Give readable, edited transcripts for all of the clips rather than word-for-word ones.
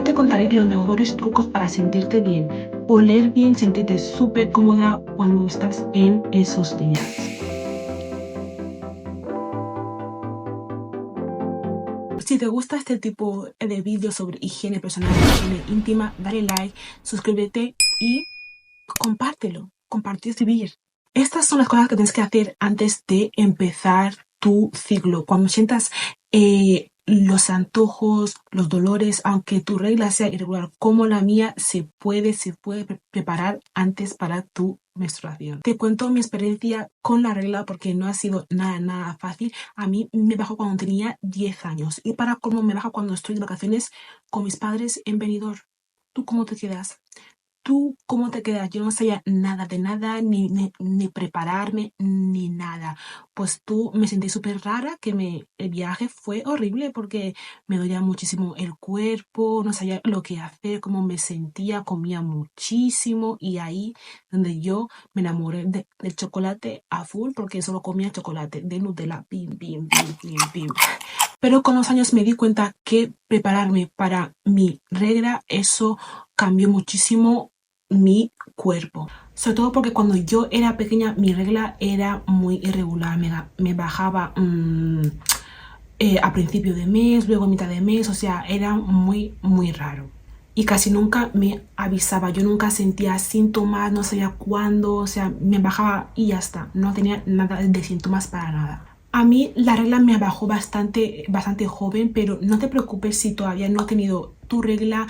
Ahora te contaré los mejores trucos para sentirte bien, oler bien, sentirte súper cómoda cuando estás en esos días. Si te gusta este tipo de vídeos sobre higiene personal, higiene íntima, dale like, suscríbete y compártelo. Compartir, vivir. Estas son las cosas que tienes que hacer antes de empezar tu ciclo. Cuando sientas los antojos, los dolores, aunque tu regla sea irregular como la mía, se puede preparar antes para tu menstruación. Te cuento mi experiencia con la regla porque no ha sido nada fácil. A mí me bajó cuando tenía 10 años y para cómo me baja cuando estoy de vacaciones con mis padres en Benidorm. ¿Tú cómo te quedas? ¿Tú cómo te quedas? Yo no sabía nada de nada, ni prepararme, ni nada. Pues tú me sentí súper rara, el viaje fue horrible porque me dolía muchísimo el cuerpo, no sabía lo que hacer, cómo me sentía, comía muchísimo y ahí donde yo me enamoré del chocolate a full porque solo comía chocolate, de Nutella, pim, pim, pim, pim, pim. Pero con los años me di cuenta que prepararme para mi regla, eso cambió muchísimo mi cuerpo. Sobre todo porque cuando yo era pequeña mi regla era muy irregular. Me bajaba a principio de mes, luego a mitad de mes, o sea, era muy raro. Y casi nunca me avisaba, yo nunca sentía síntomas, no sabía cuándo, o sea, me bajaba y ya está, no tenía nada de síntomas para nada. A mí la regla me bajó bastante joven, pero no te preocupes si todavía no has tenido tu regla.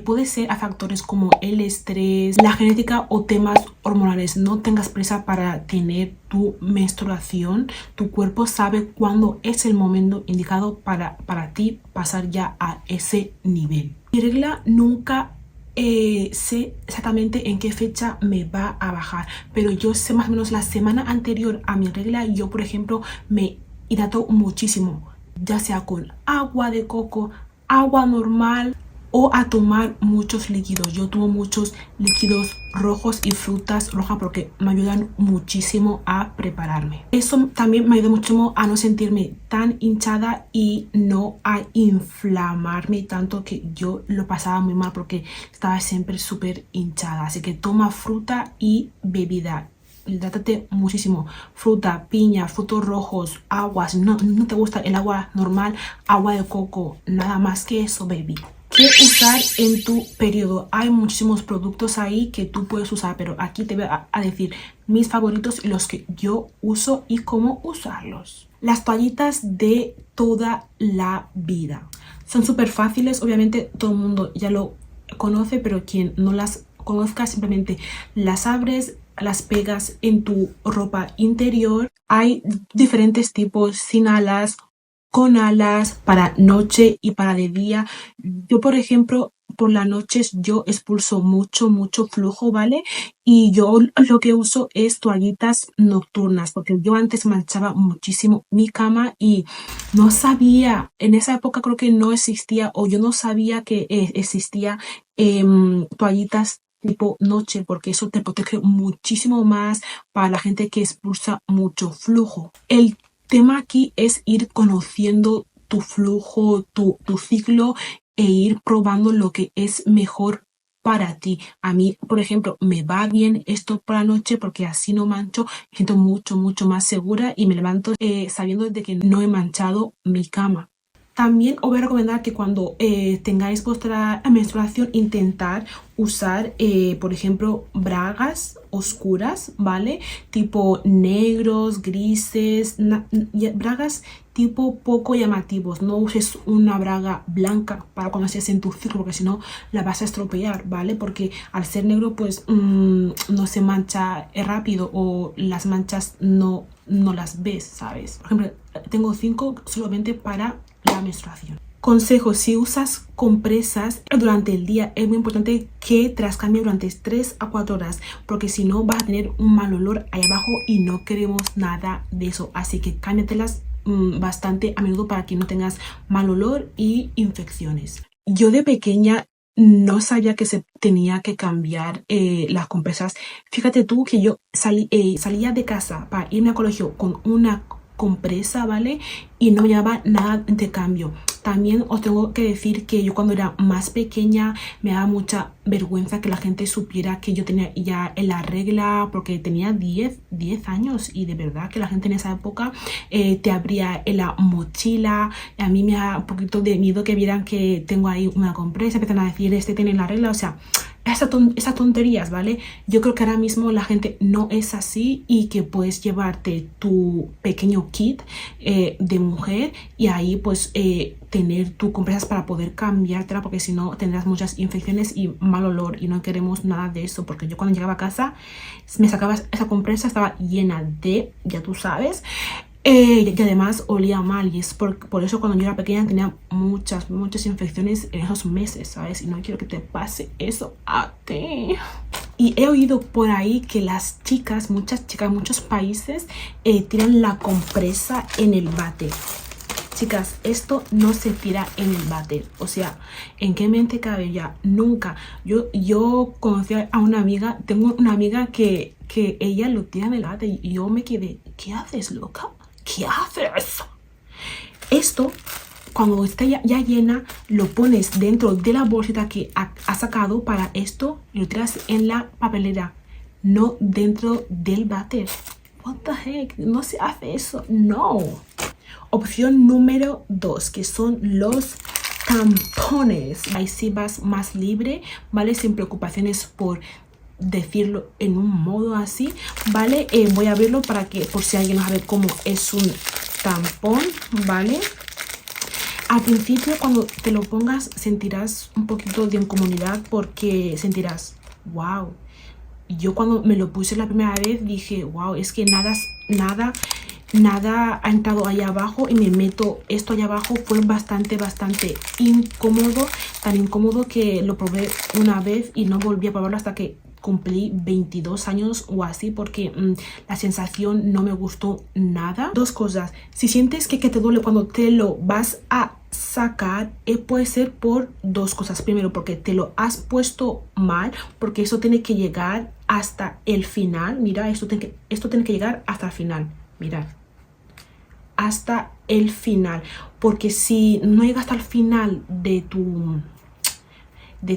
Puede ser a factores como el estrés, la genética o temas hormonales. No tengas prisa para tener tu menstruación. Tu cuerpo sabe cuándo es el momento indicado para ti pasar ya a ese nivel. Mi regla nunca sé exactamente en qué fecha me va a bajar, pero yo sé más o menos la semana anterior a mi regla. Yo, por ejemplo, me hidrato muchísimo, ya sea con agua de coco, agua normal o a tomar muchos líquidos. Yo tomo muchos líquidos rojos y frutas rojas porque me ayudan muchísimo a prepararme. Eso también me ayuda muchísimo a no sentirme tan hinchada y no a inflamarme tanto, que yo lo pasaba muy mal porque estaba siempre súper hinchada. Así que toma fruta y bebida. Hidrátate muchísimo, fruta, piña, frutos rojos, agua. Si no te gusta el agua normal, agua de coco, nada más que eso, baby. ¿Qué usar en tu periodo? Hay muchísimos productos ahí que tú puedes usar, pero aquí te voy a decir mis favoritos y los que yo uso y cómo usarlos. Las toallitas de toda la vida son súper fáciles, obviamente todo el mundo ya lo conoce, pero quien no las conozca, simplemente las abres, las pegas en tu ropa interior. Hay diferentes tipos, sin alas, con alas, para noche y para de día. Yo, por ejemplo, por las noches yo expulso mucho flujo, ¿vale? Y yo lo que uso es toallitas nocturnas, porque yo antes manchaba muchísimo mi cama y no sabía, en esa época creo que no existía, o yo no sabía que existía toallitas tipo noche, porque eso te protege muchísimo más para la gente que expulsa mucho flujo. El tema aquí es ir conociendo tu flujo, tu ciclo, e ir probando lo que es mejor para ti. A mí, por ejemplo, me va bien esto por la noche porque así no mancho, me siento mucho más segura y me levanto sabiendo de que no he manchado mi cama. También os voy a recomendar que cuando tengáis vuestra menstruación, intentar usar, por ejemplo, bragas oscuras, ¿vale? Tipo negros, grises, bragas tipo poco llamativos. No uses una braga blanca para cuando estés en tu ciclo, porque si no la vas a estropear, ¿vale? Porque al ser negro, pues no se mancha rápido, o las manchas no las ves, ¿sabes? Por ejemplo, tengo 5 solamente para la menstruación. Consejo: si usas compresas durante el día, es muy importante que te las cambies durante 3 a 4 horas, porque si no vas a tener un mal olor ahí abajo y no queremos nada de eso. Así que cámbiatelas bastante a menudo para que no tengas mal olor y infecciones. Yo de pequeña no sabía que se tenía que cambiar las compresas. Fíjate tú que yo salía de casa para irme al colegio con una compresa, ¿vale? Y no me llevaba nada de cambio. También os tengo que decir que yo cuando era más pequeña me daba mucha vergüenza que la gente supiera que yo tenía ya en la regla, porque tenía 10 años, y de verdad que la gente en esa época te abría en la mochila. A mí me da un poquito de miedo que vieran que tengo ahí una compresa, empiezan a decir tiene la regla, o sea, esas tonterías, ¿vale? Yo creo que ahora mismo la gente no es así, y que puedes llevarte tu pequeño kit de mujer, y ahí pues tener tu compresas para poder cambiártela, porque si no tendrás muchas infecciones y mal olor, y no queremos nada de eso. Porque yo cuando llegaba a casa me sacaba esa compresa, estaba llena de, ya tú sabes, y además olía mal, y es por eso cuando yo era pequeña tenía muchas infecciones en esos meses, ¿sabes? Y no quiero que te pase eso a ti. Y he oído por ahí que las chicas, muchas chicas, muchos países tiran la compresa en el váter. Chicas, esto no se tira en el váter. O sea, ¿en qué mente cabe ya? Nunca. Yo conocí a una amiga, tengo una amiga que ella lo tira en el váter, y yo me quedé, ¿qué haces, loca? ¿Qué haces? Esto, cuando está ya llena, lo pones dentro de la bolsita que ha sacado para esto, y lo tiras en la papelera, no dentro del váter. What the heck? No se hace eso. No. Opción número 2, que son los tampones. Ahí sí vas más libre, ¿vale? Sin preocupaciones por decirlo en un modo así, ¿vale? Voy a abrirlo para que, por si alguien no sabe cómo es un tampón, ¿vale? Al principio, cuando te lo pongas, sentirás un poquito de incomodidad, porque sentirás, wow. Yo cuando me lo puse la primera vez dije, wow, es que nada ha entrado allá abajo, y me meto esto allá abajo. Fue bastante incómodo, tan incómodo que lo probé una vez y no volví a probarlo hasta que cumplí 22 años o así, porque la sensación no me gustó nada. Dos cosas: si sientes que te duele cuando te lo vas a sacar, puede ser por dos cosas. Primero, porque te lo has puesto mal, porque eso tiene que llegar hasta el final. Mira, esto tiene que llegar hasta el final. Mirad, hasta el final, porque si no llega hasta el final de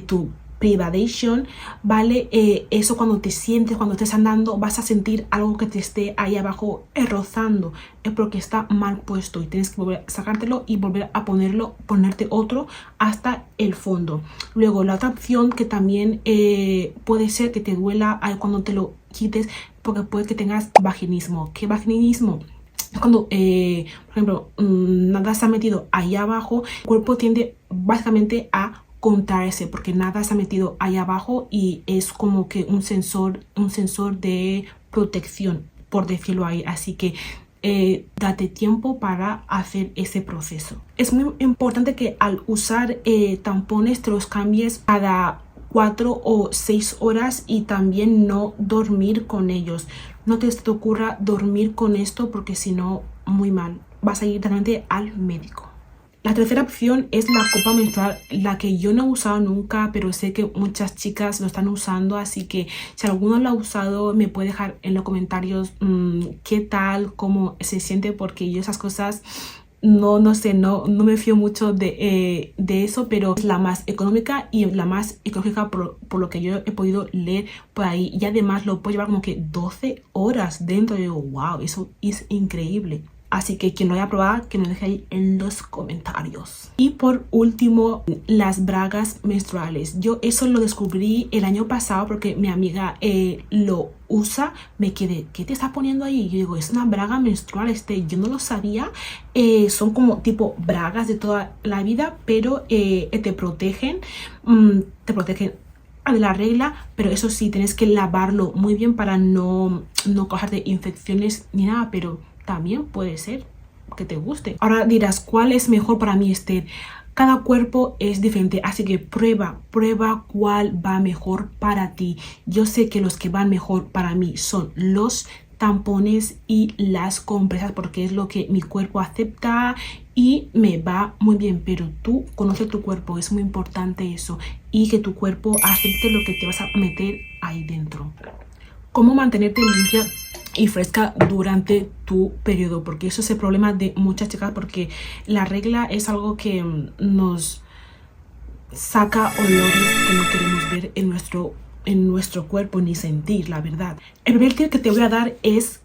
tu privation, ¿vale? Eso, cuando te sientes, cuando estés andando, vas a sentir algo que te esté ahí abajo rozando, es porque está mal puesto, y tienes que volver a sacártelo y volver a ponerte otro hasta el fondo. Luego, la otra opción que también puede ser que te duela cuando te lo quites, porque puede que tengas vaginismo. ¿Qué vaginismo? Cuando, por ejemplo, nada se ha metido ahí abajo, el cuerpo tiende básicamente a contraerse, porque nada se ha metido ahí abajo, y es como que un sensor de protección, por decirlo ahí. Así que date tiempo para hacer ese proceso. Es muy importante que al usar tampones te los cambies cada 4 o 6 horas, y también no dormir con ellos. No te ocurra dormir con esto, porque si no, muy mal. Vas a ir directamente al médico. La tercera opción es la copa menstrual, la que yo no he usado nunca, pero sé que muchas chicas lo están usando. Así que si alguno lo ha usado, me puede dejar en los comentarios qué tal, cómo se siente, porque yo esas cosas no sé, no me fío mucho de eso, pero es la más económica y la más ecológica por lo que yo he podido leer por ahí. Y además lo puedo llevar como que 12 horas dentro. Y digo, wow, eso es increíble. Así que quien lo haya probado, que me deje ahí en los comentarios. Y por último, las bragas menstruales. Yo eso lo descubrí el año pasado, porque mi amiga lo usa. Me quedé, ¿qué te está poniendo ahí? Yo digo, es una braga menstrual. Yo no lo sabía. Son como tipo bragas de toda la vida, pero te protegen. De la regla, pero eso sí, tienes que lavarlo muy bien para no causarte infecciones ni nada, pero también puede ser que te guste. Ahora dirás, ¿cuál es mejor para mí, Esther? Cada cuerpo es diferente, así que prueba cuál va mejor para ti. Yo sé que los que van mejor para mí son los tampones y las compresas, porque es lo que mi cuerpo acepta y me va muy bien. Pero tú conoces tu cuerpo, es muy importante eso, y que tu cuerpo acepte lo que te vas a meter ahí dentro. ¿Cómo mantenerte limpia y fresca durante tu periodo, porque eso es el problema de muchas chicas, porque la regla es algo que nos saca olores que no queremos ver en nuestro cuerpo ni sentir, la verdad. El primer tip que te voy a dar es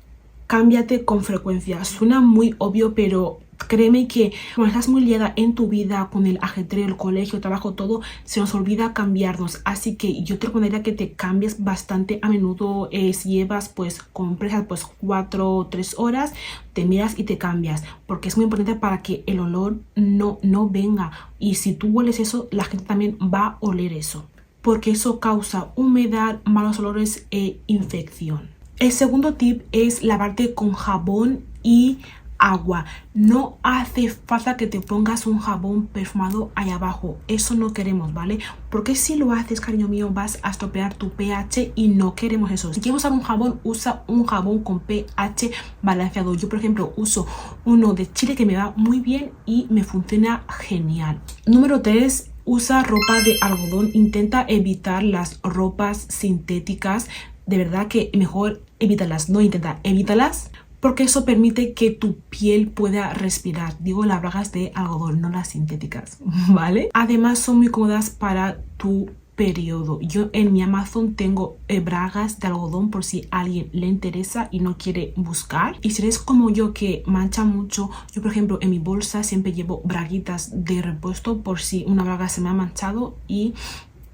cámbiate con frecuencia. Suena muy obvio, pero créeme que cuando estás muy liada en tu vida con el ajetreo, el colegio, el trabajo, todo, se nos olvida cambiarnos. Así que yo te recomendaría que te cambies bastante a menudo. Si llevas pues con presas pues 4 o 3 horas, te miras y te cambias, porque es muy importante para que el olor no venga. Y si tú hueles eso, la gente también va a oler eso, porque eso causa humedad, malos olores e infección. El segundo tip es lavarte con jabón y agua. No hace falta que te pongas un jabón perfumado ahí abajo, eso no queremos, ¿vale? Porque si lo haces, cariño mío, vas a estropear tu pH y no queremos eso. Si quieres usar un jabón, usa un jabón con pH balanceado. Yo, por ejemplo, uso uno de Chile que me va muy bien y me funciona genial. Número 3. Usa ropa de algodón. Intenta evitar las ropas sintéticas. De verdad que mejor evítalas, no intenta, evítalas, porque eso permite que tu piel pueda respirar. Digo las bragas de algodón, no las sintéticas, ¿vale? Además son muy cómodas para tu periodo. Yo en mi Amazon tengo bragas de algodón por si a alguien le interesa y no quiere buscar. Y si eres como yo que mancha mucho, yo por ejemplo en mi bolsa siempre llevo braguitas de repuesto por si una braga se me ha manchado y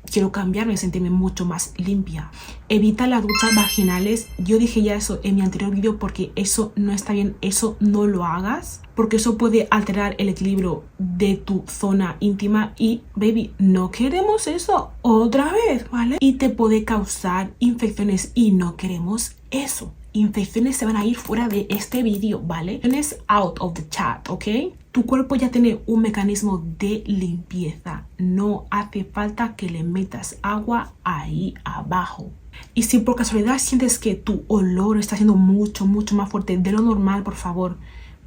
quiero cambiarme y sentirme mucho más limpia. Evita las duchas vaginales. Yo dije ya eso en mi anterior vídeo porque eso no está bien, eso no lo hagas, porque eso puede alterar el equilibrio de tu zona íntima y, baby, no queremos eso otra vez, ¿vale? Y te puede causar infecciones y no queremos eso. Infecciones se van a ir fuera de este vídeo, ¿vale? Infecciones out of the chat, ¿ok? Tu cuerpo ya tiene un mecanismo de limpieza. No hace falta que le metas agua ahí abajo. Y si por casualidad sientes que tu olor está siendo mucho más fuerte de lo normal, por favor,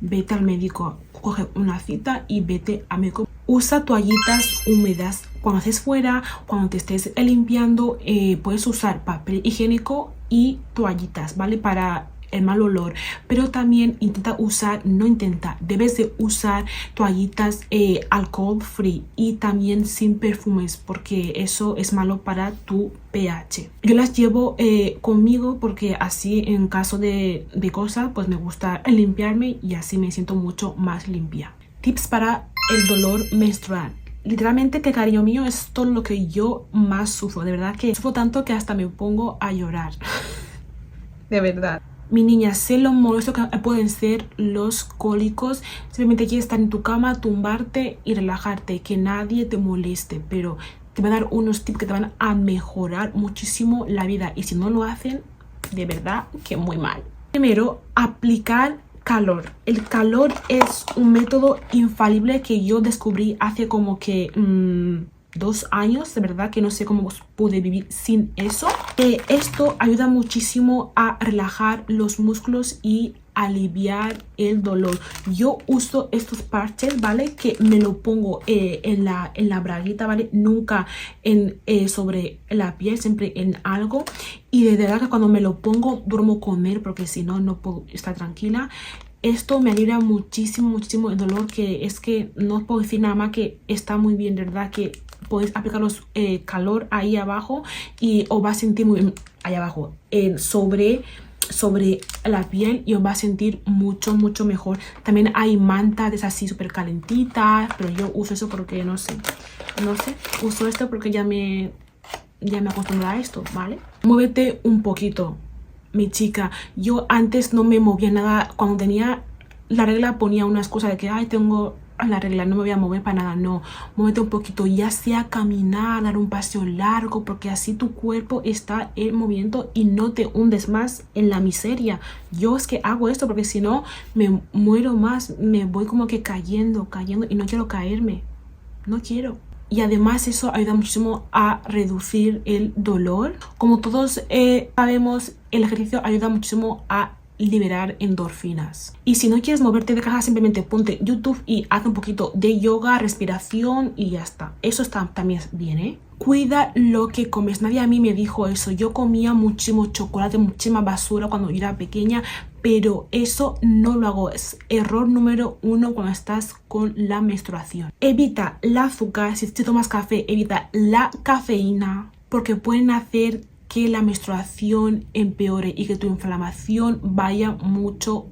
vete al médico. Coge una cita y vete al médico. Usa toallitas húmedas cuando estés fuera, cuando te estés limpiando. Puedes usar papel higiénico y toallitas, ¿vale? Para el mal olor, pero también debes de usar toallitas alcohol free y también sin perfumes, porque eso es malo para tu pH. Yo las llevo conmigo porque así en caso de cosas pues me gusta limpiarme y así me siento mucho más limpia. Tips para el dolor menstrual. Literalmente, que cariño mío, es todo lo que yo más sufro. De verdad que sufro tanto que hasta me pongo a llorar. De verdad. Mi niña, sé lo molesto que pueden ser los cólicos. Simplemente quieres estar en tu cama, tumbarte y relajarte, que nadie te moleste, pero te voy a dar unos tips que te van a mejorar muchísimo la vida, y si no lo hacen, de verdad que muy mal. Primero, aplicar calor. El calor es un método infalible que yo descubrí hace como que 2 años, de verdad que no sé cómo pude vivir sin eso. Esto ayuda muchísimo a relajar los músculos y aliviar el dolor. Yo uso estos parches, ¿vale? Que me lo pongo en la braguita, ¿vale? Nunca sobre la piel, siempre en algo. Y de verdad que cuando me lo pongo duermo con él, porque si no, no puedo estar tranquila. Esto me alivia muchísimo el dolor, que es que no puedo decir nada más que está muy bien, de verdad que podéis aplicaros calor ahí abajo y os va a sentir muy bien ahí abajo, sobre la piel, y os va a sentir mucho mejor. También hay mantas así súper calentitas, pero yo uso eso porque no sé, uso esto porque ya me acostumbré a esto, ¿vale? Muévete un poquito, mi chica. Yo antes no me movía nada. Cuando tenía la regla ponía una excusa de que ay, tengo la regla, no me voy a mover para nada. No, muévete un poquito, ya sea caminar, dar un paseo largo, porque así tu cuerpo está en movimiento y no te hundes más en la miseria. Yo es que hago esto porque si no me muero más, me voy como que cayendo y no quiero caerme, no quiero. Y además eso ayuda muchísimo a reducir el dolor. Como todos sabemos, el ejercicio ayuda muchísimo a liberar endorfinas. Y si no quieres moverte de casa, simplemente ponte YouTube y haz un poquito de yoga, respiración y ya está. Eso está también bien, ¿eh? Cuida lo que comes. Nadie a mí me dijo eso. Yo comía muchísimo chocolate, muchísima basura cuando yo era pequeña, pero eso no lo hago. Es error número 1 cuando estás con la menstruación. Evita el azúcar. Si tomas café, evita la cafeína, porque pueden hacer que la menstruación empeore y que tu inflamación vaya mucho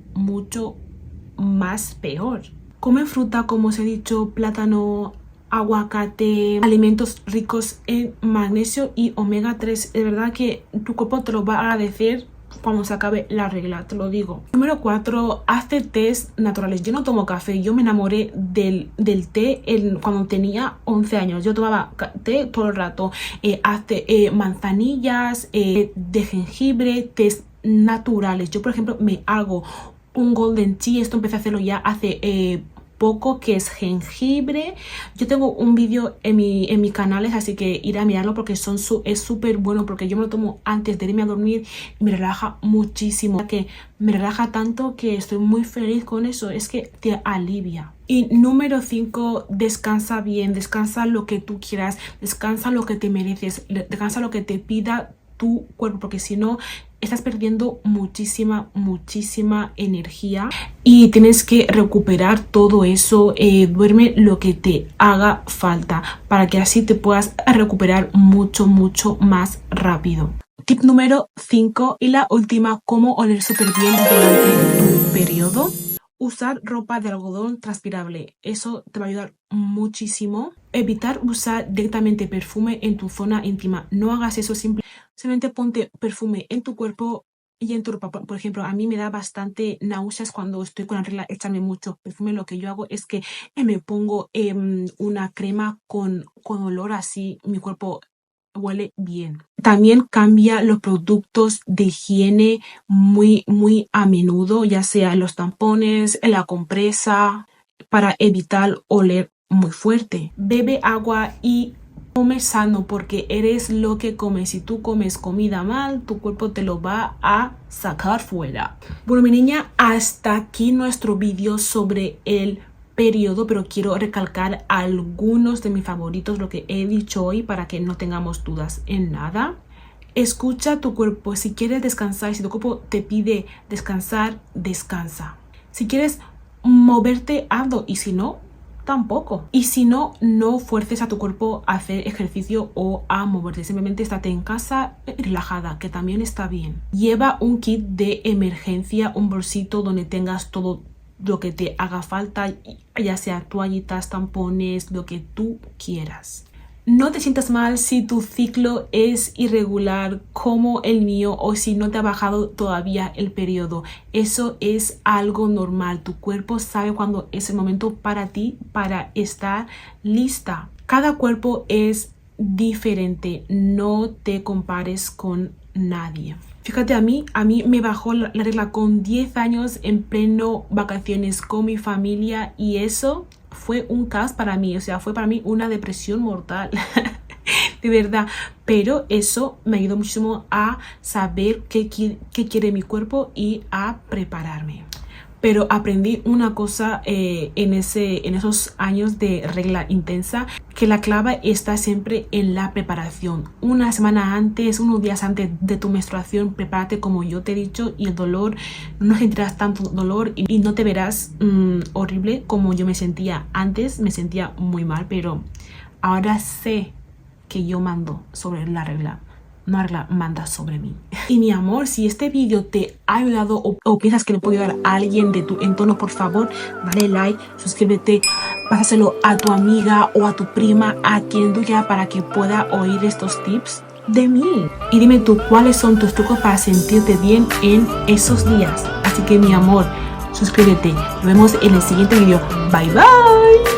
más peor. Come fruta, como os he dicho, plátano, aguacate, alimentos ricos en magnesio y omega 3. Es verdad que tu cuerpo te lo va a agradecer cuando se acabe la regla, te lo digo. Número 4, hazte tés naturales. Yo no tomo café, yo me enamoré del té cuando tenía 11 años. Yo tomaba té todo el rato. Hazte manzanillas, de jengibre, tés naturales. Yo, por ejemplo, me hago un golden tea. Esto empecé a hacerlo ya hace poco, que es jengibre. Yo tengo un vídeo en mi canal, así que ir a mirarlo porque es súper bueno, porque yo me lo tomo antes de irme a dormir y me relaja muchísimo, que me relaja tanto que estoy muy feliz con eso. Es que te alivia. Y número 5, descansa bien, descansa lo que tú quieras, descansa lo que te mereces, descansa lo que te pida tu cuerpo, porque si no estás perdiendo muchísima energía y tienes que recuperar todo eso. Duerme lo que te haga falta para que así te puedas recuperar mucho más rápido. Tip número 5 y la última: cómo oler súper bien durante tu periodo. Usar ropa de algodón transpirable, eso te va a ayudar muchísimo. Evitar usar directamente perfume en tu zona íntima, no hagas eso. Simplemente ponte perfume en tu cuerpo y en tu ropa. Por ejemplo, a mí me da bastante náuseas cuando estoy con la regla echarme mucho perfume. Lo que yo hago es que me pongo una crema con olor, así mi cuerpo huele bien. También cambia los productos de higiene muy a menudo, ya sea los tampones, la compresa, para evitar oler muy fuerte. Bebe agua y come sano, porque eres lo que comes. Si tú comes comida mal, tu cuerpo te lo va a sacar fuera. Bueno, mi niña, hasta aquí nuestro vídeo sobre el periodo, pero quiero recalcar algunos de mis favoritos, lo que he dicho hoy, para que no tengamos dudas en nada. Escucha tu cuerpo. Si quieres descansar, si tu cuerpo te pide descansar, descansa. Si quieres moverte, hazlo, y si no, tampoco. Y si no, no fuerces a tu cuerpo a hacer ejercicio o a moverte. Simplemente estate en casa relajada, que también está bien. Lleva un kit de emergencia, un bolsito donde tengas todo lo que te haga falta, ya sea toallitas, tampones, lo que tú quieras. No te sientas mal si tu ciclo es irregular como el mío, o si no te ha bajado todavía el periodo. Eso es algo normal. Tu cuerpo sabe cuándo es el momento para ti, para estar lista. Cada cuerpo es diferente. No te compares con nadie. Fíjate, a mí me bajó la regla con 10 años, en pleno vacaciones con mi familia, y eso fue un caos para mí. O sea, fue para mí una depresión mortal. De verdad. Pero eso me ayudó muchísimo a saber qué quiere mi cuerpo y a prepararme. Pero aprendí una cosa en esos años de regla intensa, que la clave está siempre en la preparación. Una semana antes, unos días antes de tu menstruación, prepárate como yo te he dicho, y el dolor, no sentirás tanto dolor y no te verás horrible como yo me sentía antes. Me sentía muy mal, pero ahora sé que yo mando sobre la regla. No, regla manda sobre mí. Y mi amor, si este vídeo te ha ayudado o piensas que le puede ayudar a alguien de tu entorno, por favor, dale like, suscríbete, pásaselo a tu amiga o a tu prima, a quien tú quieras, para que pueda oír estos tips de mí. Y dime tú, ¿cuáles son tus trucos para sentirte bien en esos días? Así que, mi amor, suscríbete. Nos vemos en el siguiente vídeo. Bye bye.